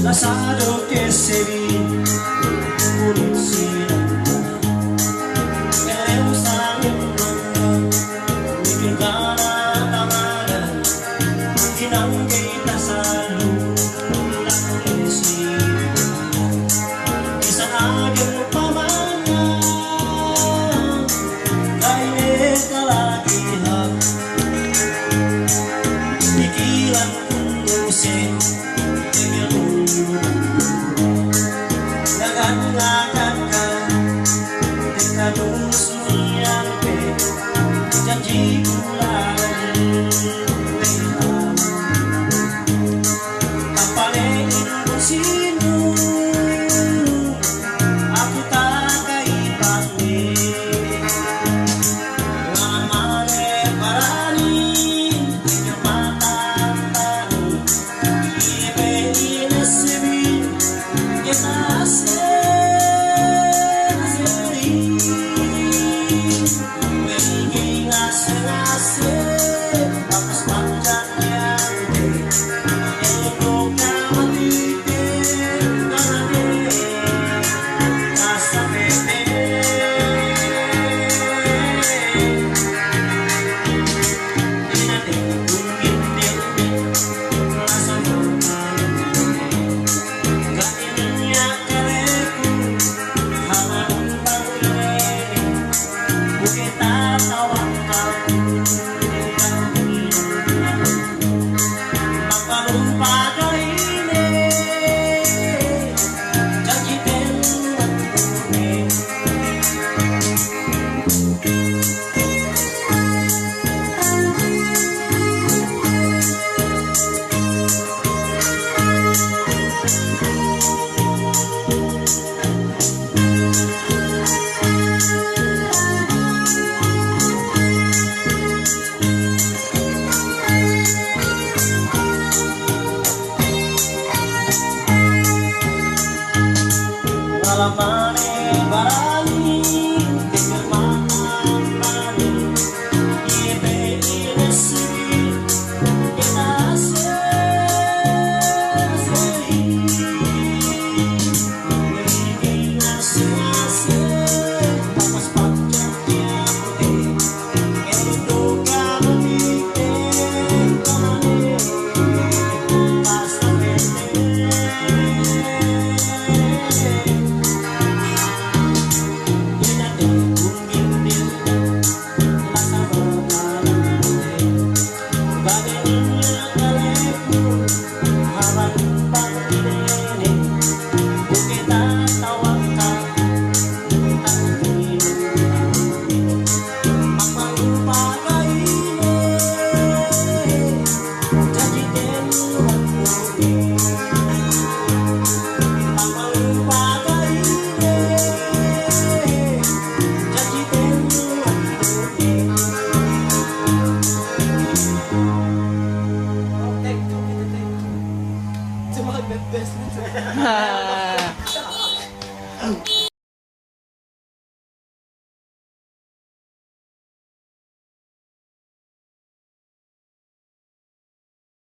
Lasciato che sei pulizia e le usami mi pintana tamana dinangge tasalu la polisi isa agil pamana kaine kalagihan pikiran kunusin janji lagi kapalin sinu aku tak kaipatni ngamane parani kenyamatan tahu ibe inasibi kita malamane barani kenyamanan mani ibe inasi kita asli inasi papas panjangnya endo kami kemana pasta Best.